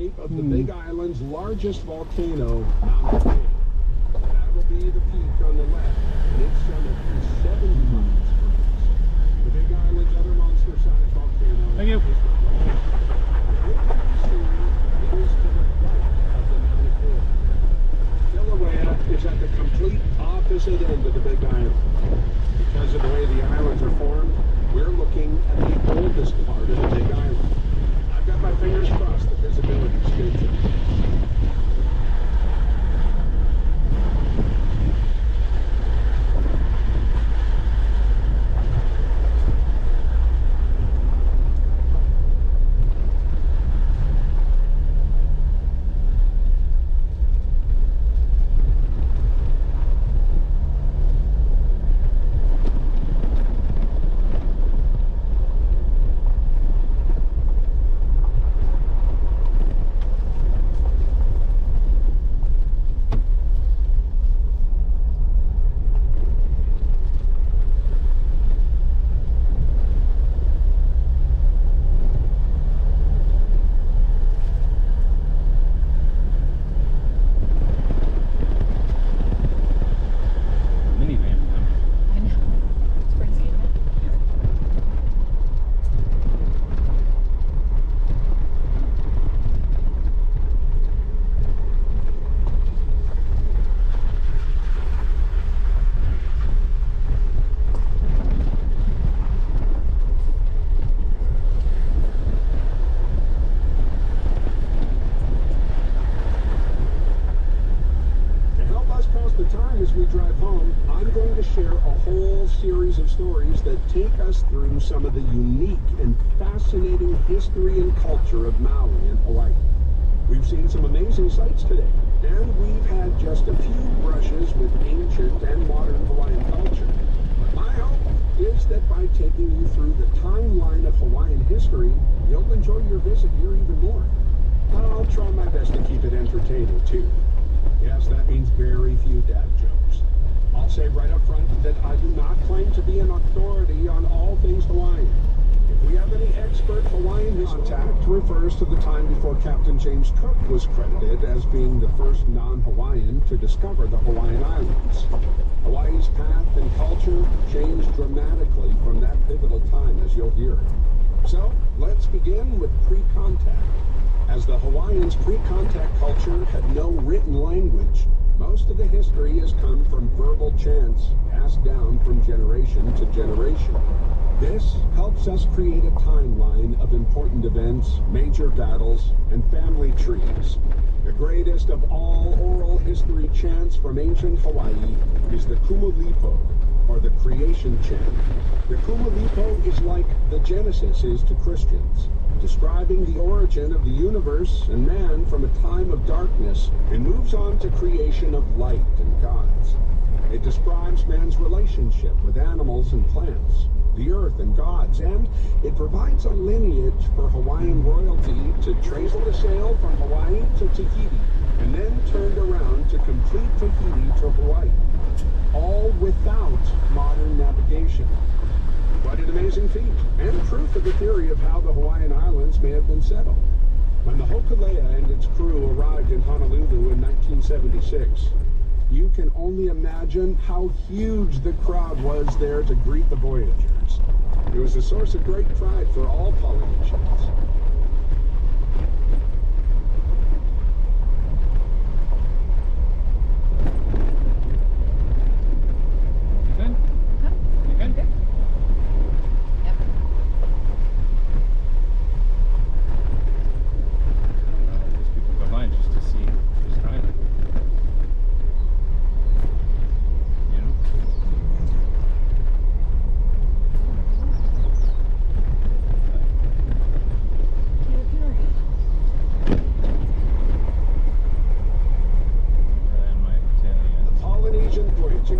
shape of the Big Island's largest volcano, Mount Kula. That will be the peak on the left, and its summit is 70 miles from us. The Big Island's other monster-sized volcano Thank you. is the It can be seen, it is to the right of the Mount Kula. Kilauea is at the complete opposite end of the Big Island. Because of the way the islands are formed, we're looking at the oldest part of the Big Island. I've got my fingers crossed that visibility is good today. As we drive home, I'm going to share a whole series of stories that take us through some of the unique and fascinating history and culture of Maui and Hawaii. We've seen some amazing sights today, and we've had just a few brushes with ancient and modern Hawaiian culture. My hope is that by taking you through the timeline of Hawaiian history, you'll enjoy your visit here even more. I'll try my best to keep it entertaining too. Yes, that means very few dad jokes. I'll say right up front that I do not claim to be an authority on all things Hawaiian. If we have any expert Hawaiian contact refers to the time before Captain James Cook was credited as being the first non-Hawaiian to discover the Hawaiian Islands. Hawaii's path and culture changed dramatically from that pivotal time, as you'll hear. So, let's begin with pre-contact. As the Hawaiians' pre-contact culture had no written language, most of the history has come from verbal chants passed down from generation to generation. This helps us create a timeline of important events, major battles, and family trees. The greatest of all oral history chants from ancient Hawaii is the Kumulipo, or the creation chant. The Kumulipo is like the Genesis is to Christians, describing the origin of the universe and man from a time of darkness and moves on to creation of light and gods. It describes man's relationship with animals and plants, the earth and gods, and it provides a lineage for Hawaiian royalty to trace the sail from Hawaii to Tahiti, and then turned around to complete Tahiti to Hawaii, all without modern navigation. What an amazing feat, and proof of the theory of how the Hawaiian Islands may have been settled. When the Hokulea and its crew arrived in Honolulu in 1976, you can only imagine how huge the crowd was there to greet the voyagers. It was a source of great pride for all Polynesians.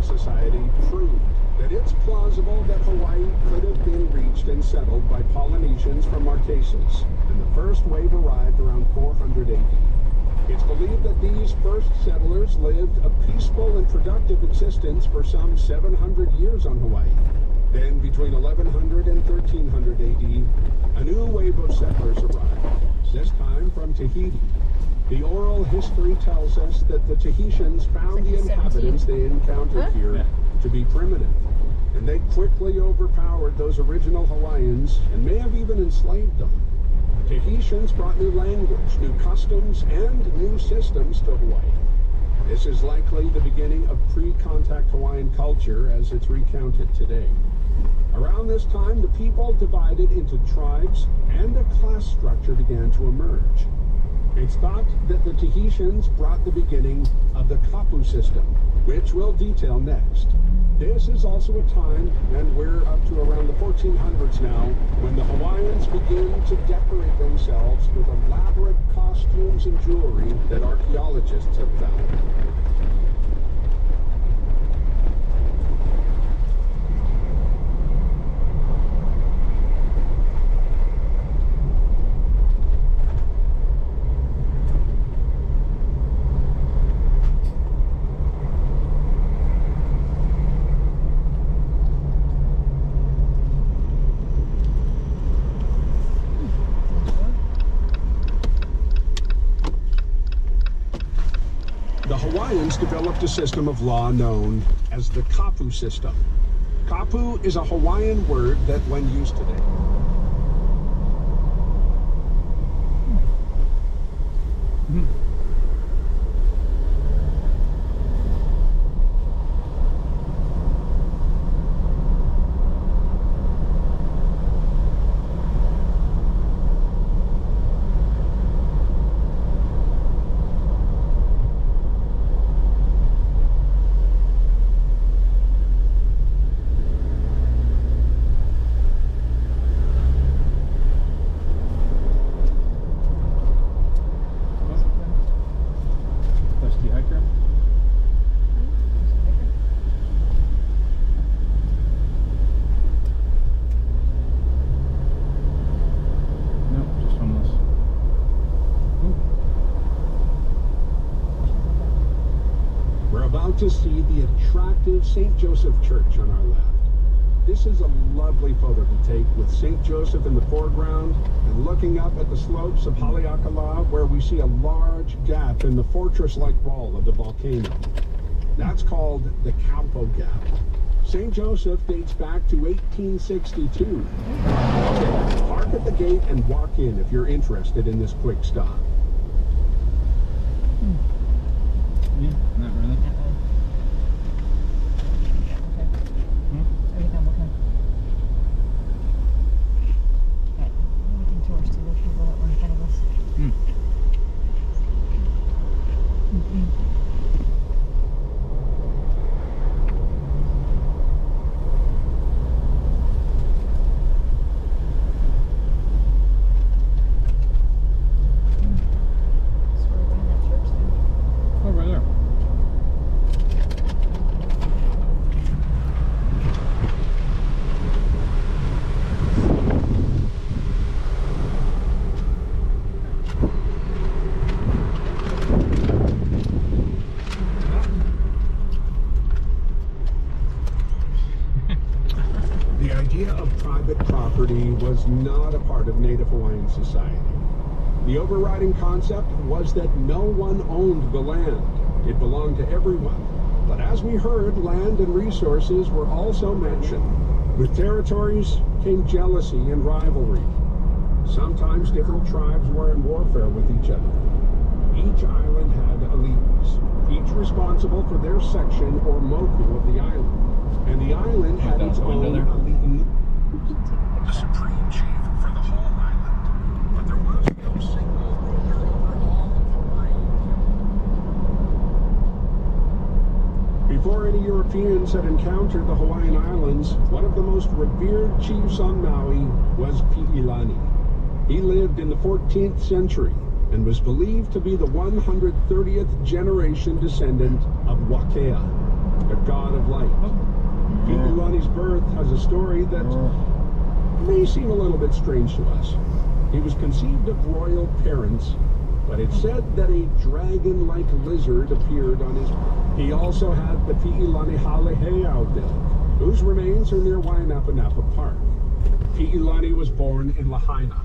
Society proved that it's plausible that Hawaii could have been reached and settled by Polynesians from Marquesas, and the first wave arrived around 400 AD. It's believed that these first settlers lived a peaceful and productive existence for some 700 years on Hawaii. Then, between 1100 and 1300 AD, a new wave of settlers arrived. this time from Tahiti. The oral history tells us that the Tahitians found the inhabitants they encountered here to be primitive, and they quickly overpowered those original Hawaiians and may have even enslaved them. Tahitians brought new language, new customs, and new systems to Hawaii. This is likely the beginning of pre-contact Hawaiian culture as it's recounted today. Around this time, the people divided into tribes and a class structure began to emerge. It's thought that the Tahitians brought the beginning of the kapu system, which we'll detail next. This is also a time, and we're up to around the 1400s now, when the Hawaiians begin to decorate themselves with elaborate costumes and jewelry that archaeologists have found. Developed a system of law known as the kapu system. Kapu is a Hawaiian word that, when used today, to see the attractive St. Joseph Church on our left. This is a lovely photo to take with St. Joseph in the foreground and looking up at the slopes of Haleakala, where we see a large gap in the fortress-like wall of the volcano. That's called the Campo Gap. St. Joseph dates back to 1862. Okay, park at the gate and walk in if you're interested in this quick stop. Yeah, not really. Was not a part of Native Hawaiian society. The overriding concept was that no one owned the land. It belonged to everyone. But as we heard, land and resources were also mentioned. With territories came jealousy and rivalry. Sometimes different tribes were in warfare with each other. Each island had elites, each responsible for their section or moku of the island. And the island had its own elite. The supreme chief for the whole island, but there was no single ruler over all of Hawaii. Before any Europeans had encountered the Hawaiian Islands, one of the most revered chiefs on Maui was Pi'ilani. He lived in the 14th century and was believed to be the 130th generation descendant of Wakea, the god of light. Pi'ilani's birth has a story that may seem a little bit strange to us. He was conceived of royal parents, but it's said that a dragon-like lizard appeared on his birth. He also had the Pi'ilani Haleheau built, whose remains are near Wainapa Napa Park. Pi'ilani was born in Lahaina.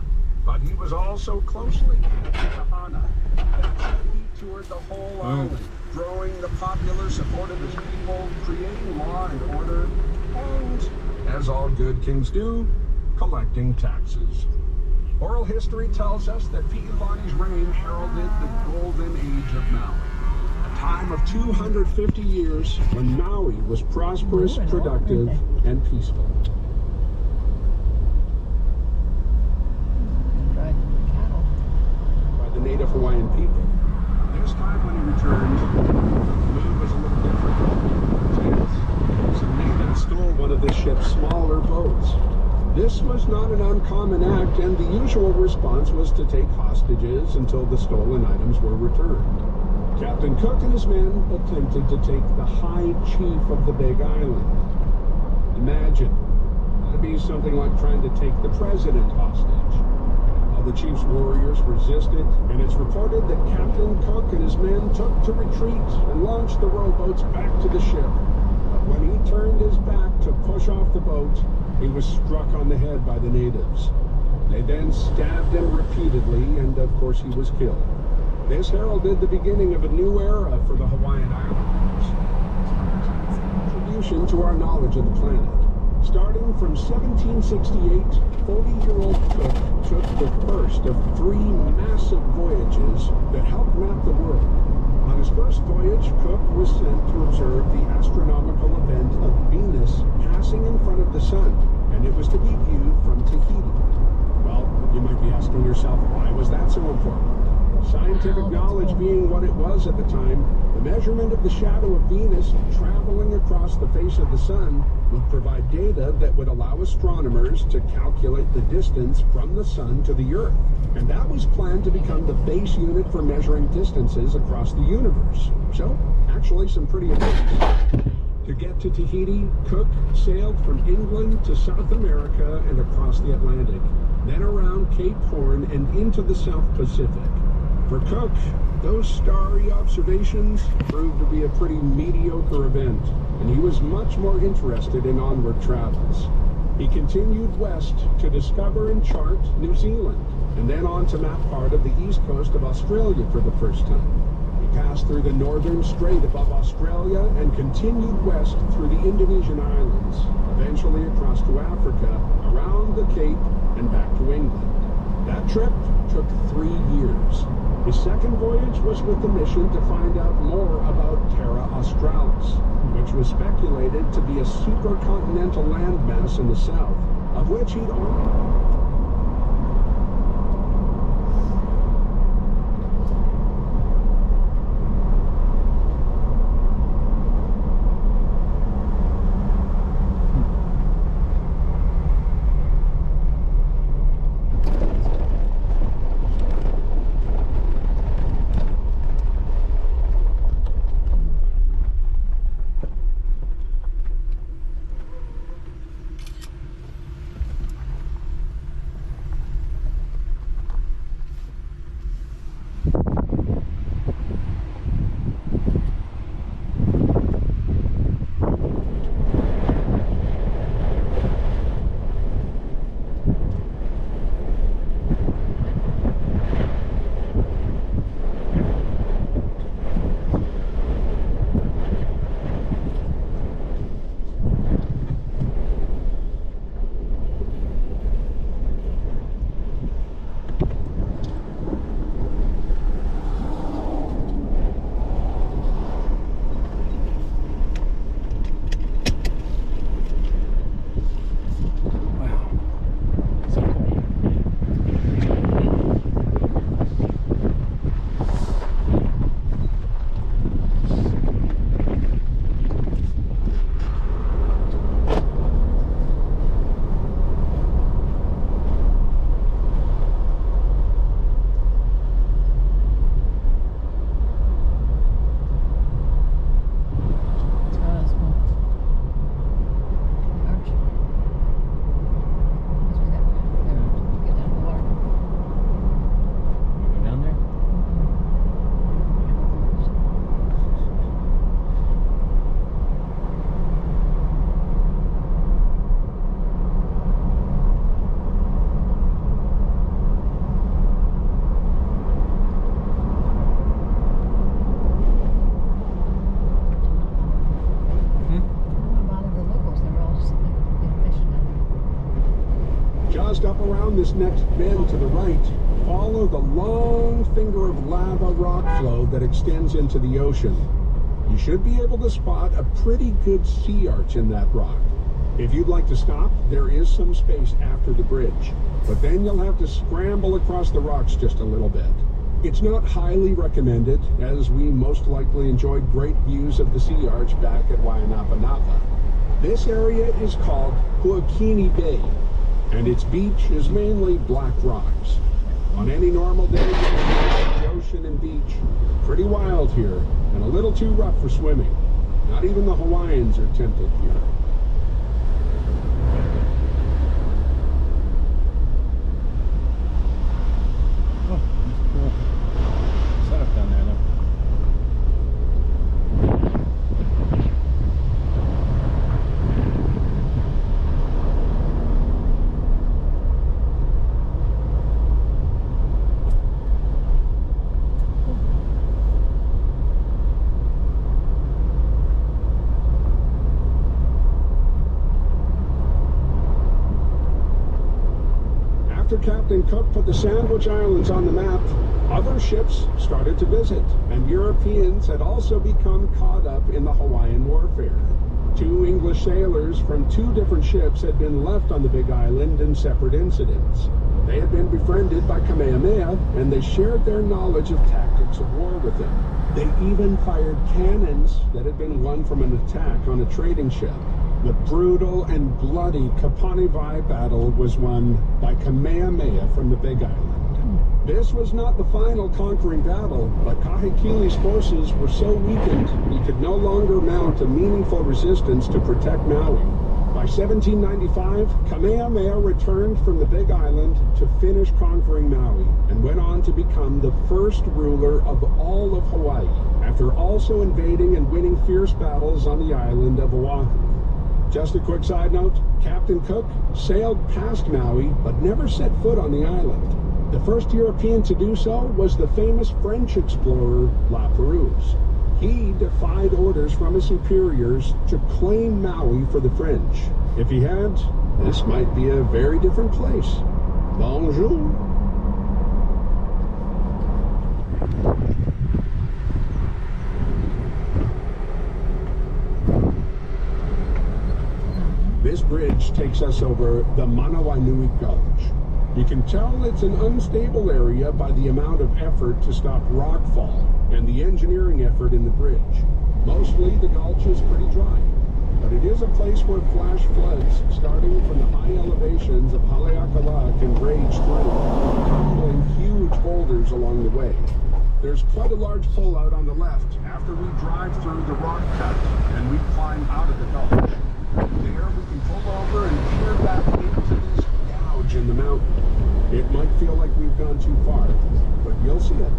but he was also closely connected to Hana. That said, he toured the whole island, growing the popular support of his people, creating law and order, and, as all good kings do, collecting taxes. Oral history tells us that Pi'ilani's reign heralded the golden age of Maui, a time of 250 years when Maui was prosperous, productive, and peaceful. By the native Hawaiian people. This time when he returned, the mood was a little different. Some natives stole one of the ship's smaller boats. This was not an uncommon act, and the usual response was to take hostages until the stolen items were returned. Captain Cook and his men attempted to take the High Chief of the Big Island. Imagine, that'd be something like trying to take the president hostage. All the chief's warriors resisted, and it's reported that Captain Cook and his men took to retreat and launched the rowboats back to the ship. But when he turned his back to push off the boat, he was struck on the head by the natives. They then stabbed him repeatedly, and of course he was killed. This heralded the beginning of a new era for the Hawaiian Islanders. Contribution to our knowledge of the planet. Starting from 1768, 40-year-old Cook took the first of 3 massive voyages that helped map the world. On his first voyage, Cook was sent to observe the astronomical event of Venus passing in front of the sun, and it was to be viewed from Tahiti. Well, you might be asking yourself, why was that so important? Scientific knowledge being what it was at the time, the measurement of the shadow of Venus traveling across the face of the sun would provide data that would allow astronomers to calculate the distance from the sun to the Earth. And that was planned to become the base unit for measuring distances across the universe. So, actually some pretty advanced. To get to Tahiti, Cook sailed from England to South America and across the Atlantic, then around Cape Horn and into the South Pacific. For Cook, those starry observations proved to be a pretty mediocre event, and he was much more interested in onward travels. He continued west to discover and chart New Zealand, and then on to map part of the east coast of Australia for the first time. He passed through the northern strait above Australia and continued west through the Indonesian islands, eventually across to Africa, around the Cape, and back to England. That trip took 3 years. His second voyage was with the mission to find out more about Terra Australis, which was speculated to be a supercontinental landmass in the south, of which he'd already... down this next bend to the right, follow the long finger of lava rock flow that extends into the ocean. You should be able to spot a pretty good sea arch in that rock. If you'd like to stop, there is some space after the bridge, but then you'll have to scramble across the rocks just a little bit. It's not highly recommended, as we most likely enjoyed great views of the sea arch back at Wainapanapa. This area is called Huakini Bay, and its beach is mainly black rocks. On any normal day, the ocean and beach. Pretty wild here, and a little too rough for swimming. Not even the Hawaiians are tempted here. Oh, that's cool. Setup down there, though. After Captain Cook put the Sandwich Islands on the map, other ships started to visit, and Europeans had also become caught up in the Hawaiian warfare. 2 English sailors from 2 different ships had been left on the Big Island in separate incidents. They had been befriended by Kamehameha, and they shared their knowledge of tactics of war with him. They even fired cannons that had been won from an attack on a trading ship. The brutal and bloody Kapanewai battle was won by Kamehameha from the Big Island. This was not the final conquering battle, but Kahekili's forces were so weakened he could no longer mount a meaningful resistance to protect Maui. By 1795, Kamehameha returned from the Big Island to finish conquering Maui and went on to become the first ruler of all of Hawaii, after also invading and winning fierce battles on the island of Oahu. Just a quick side note, Captain Cook sailed past Maui but never set foot on the island. The first European to do so was the famous French explorer La Perouse. He defied orders from his superiors to claim Maui for the French. If he had, this might be a very different place. Bonjour. This bridge takes us over the Manawanui Gulch. You can tell it's an unstable area by the amount of effort to stop rockfall and the engineering effort in the bridge. Mostly the gulch is pretty dry, but it is a place where flash floods starting from the high elevations of Haleakala can rage through, tumbling huge boulders along the way. There's quite a large pullout on the left after we drive through the rock cut and we climb out of the gulch. There we can pull over and peer back into this gouge in the mountain. It might feel like we've gone too far, but you'll see it.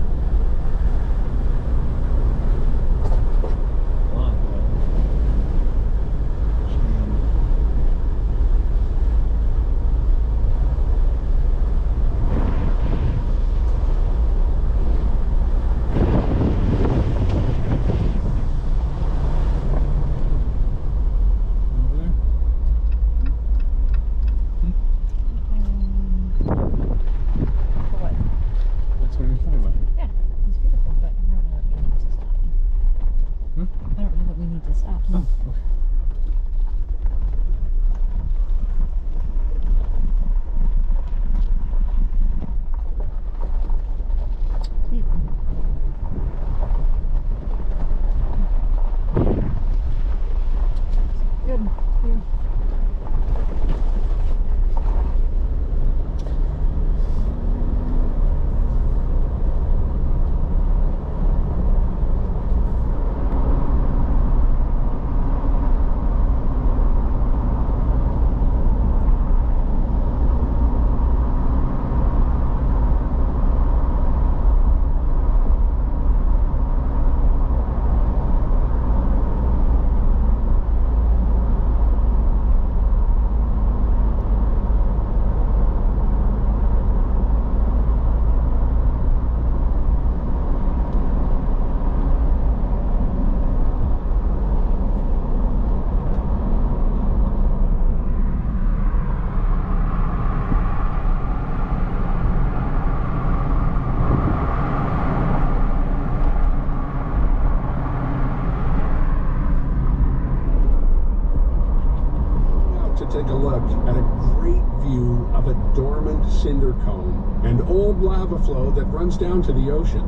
view of a dormant cinder cone and old lava flow that runs down to the ocean.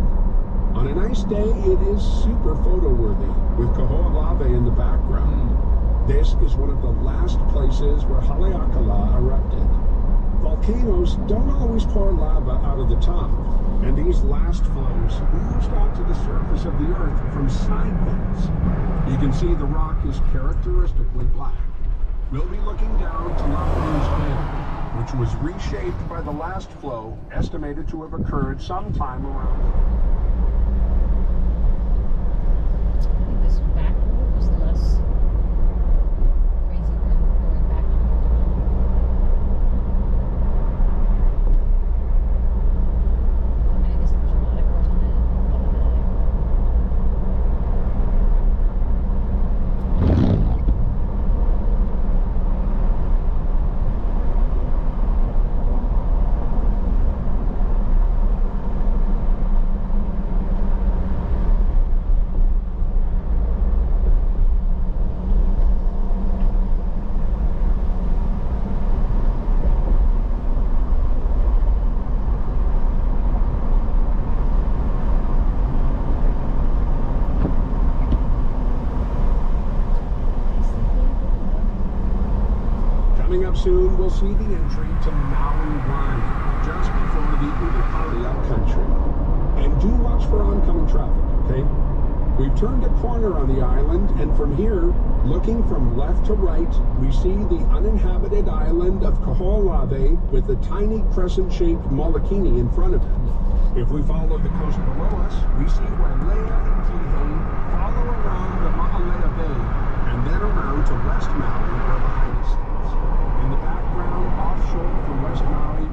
On a nice day, it is super photo-worthy, with Kula in the background. This is one of the last places where Haleakala erupted. Volcanoes don't always pour lava out of the top, and these last flows oozed onto the surface of the earth from side vents. You can see the rock is characteristically black. We'll be looking down to Laperouse Bay, which was reshaped by the last flow, estimated to have occurred sometime around... This back road was less crazy than going back on the I mean, I guess there's a lot of cars on it. Coming up soon, we'll see the entry to Maui Line, just before the Urukaria country. And do watch for oncoming traffic, okay? We've turned a corner on the island, and from here, looking from left to right, we see the uninhabited island of Kaho'olawe with the tiny crescent-shaped Molokini in front of it. If we follow the coast below us, we see Wailea and Kihei follow around the Ma'alea Bay, and then around to West Maui where the Hana stands. In the background, offshore from West Maui,